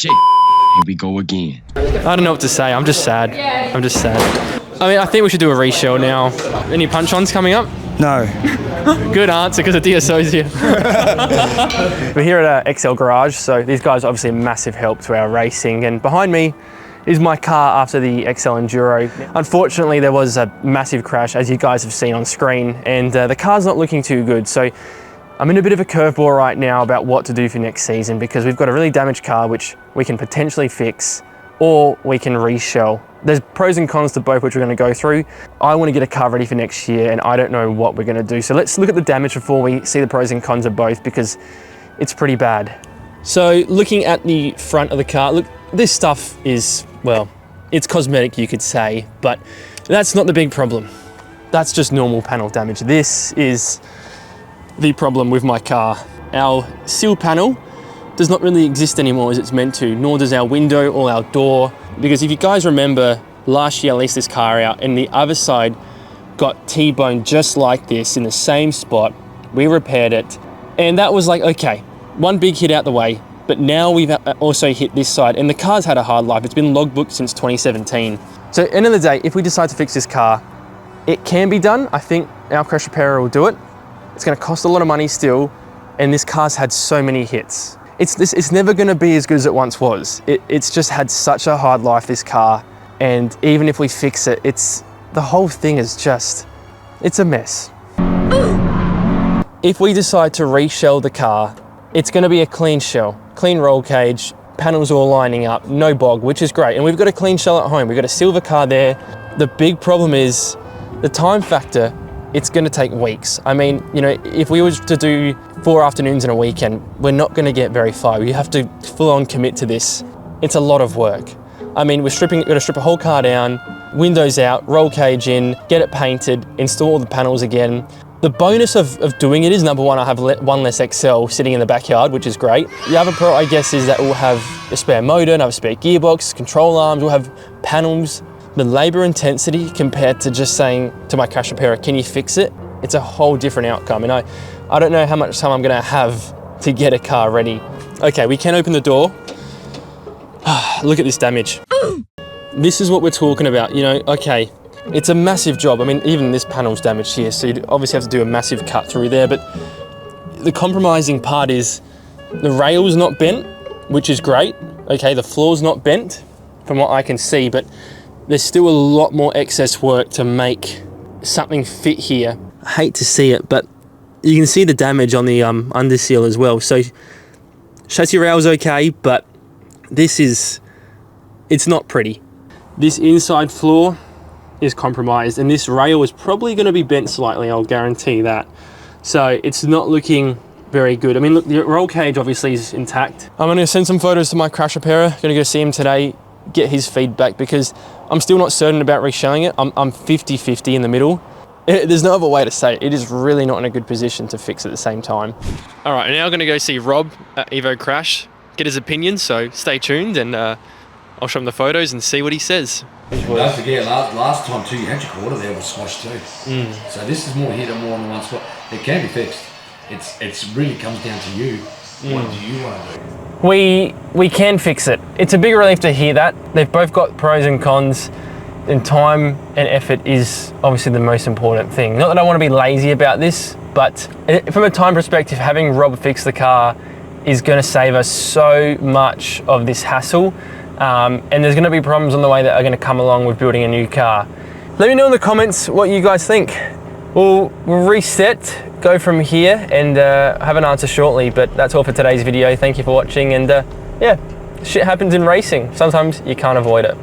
shit. Here we go again. I don't know what to say. I'm just sad. I'm just sad. I mean, I think we should do a reshell now. Any punch-ons coming up? No. Good answer, because the 𝑑𝒓𝒐𝒂𝒍 here. We're here at Excel Garage, so these guys are obviously a massive help to our racing. And behind me is my car after the Excel Enduro. Unfortunately, there was a massive crash, as you guys have seen on screen, and the car's not looking too good. So I'm in a bit of a curveball right now about what to do for next season, because we've got a really damaged car which we can potentially fix, or we can reshell. There's pros and cons to both, which we're going to go through. I want to get a car ready for next year, and I don't know what we're going to do. So let's look at the damage before we see the pros and cons of both, because it's pretty bad. So looking at the front of the car, look, this stuff is, well, it's cosmetic, you could say, but that's not the big problem. That's just normal panel damage. This is the problem with my car. Our sill panel does not really exist anymore as it's meant to, nor does our window or our door. Because if you guys remember, last year I leased this car out and the other side got T-boned just like this in the same spot. We repaired it, and that was like, okay, one big hit out the way, but now we've also hit this side, and the car's had a hard life. It's been logbooked since 2017. So end of the day, if we decide to fix this car, it can be done. I think our crash repairer will do it. It's gonna cost a lot of money still, and this car's had so many hits. It's never gonna be as good as it once was. It's just had such a hard life, this car, and even if we fix it, the whole thing is just, it's a mess. If we decide to reshell the car, it's gonna be a clean shell, clean roll cage, panels all lining up, no bog, which is great. And we've got a clean shell at home. We've got a silver car there. The big problem is the time factor. It's gonna take weeks. I mean, you know, if we were to do 4 afternoons in a weekend, we're not gonna get very far. You have to full on commit to this. It's a lot of work. I mean, we're gonna strip a whole car down, windows out, roll cage in, get it painted, install all the panels again. The bonus of doing it is, number one, I have one less Excel sitting in the backyard, which is great. The other pro, I guess, is that we'll have a spare motor, and have a spare gearbox, control arms, we'll have panels. The labor intensity compared to just saying to my crash repairer, can you fix it? It's a whole different outcome. And I don't know how much time I'm gonna have to get a car ready. Okay, we can open the door. Look at this damage. This is what we're talking about, you know, okay. It's a massive job. I mean, even this panel's damaged here, so you'd obviously have to do a massive cut through there, but the compromising part is the rail's not bent, which is great. Okay, the floor's not bent from what I can see, but there's still a lot more excess work to make something fit here. I hate to see it, but you can see the damage on the underseal as well. So chassis rail's okay, but it's not pretty. This inside floor is compromised, and this rail is probably going to be bent slightly, I'll guarantee that. So it's not looking very good. I mean, look, the roll cage obviously is intact. I'm going to send some photos to my crash repairer. Going to go see him today, get his feedback, because I'm still not certain about reshelling it. I'm 50-50 in the middle. There's no other way to say it. It is really not in a good position to fix at the same time. All right, now I'm gonna go see Rob at Evo Crash, get his opinion, so stay tuned, and I'll show him the photos and see what he says. Don't forget, last time too, you had your quarter there was squashed too. So this is more hit and more on the one spot. It can be fixed. It's really comes down to you. What do you want to do? We can fix it. It's a big relief to hear that. They've both got pros and cons, and time and effort is obviously the most important thing. Not that I want to be lazy about this, but from a time perspective, having Rob fix the car is going to save us so much of this hassle. And there's going to be problems on the way that are going to come along with building a new car. Let me know in the comments what you guys think. We'll reset, go from here, and have an answer shortly, but that's all for today's video. Thank you for watching, and yeah, shit happens in racing. Sometimes you can't avoid it.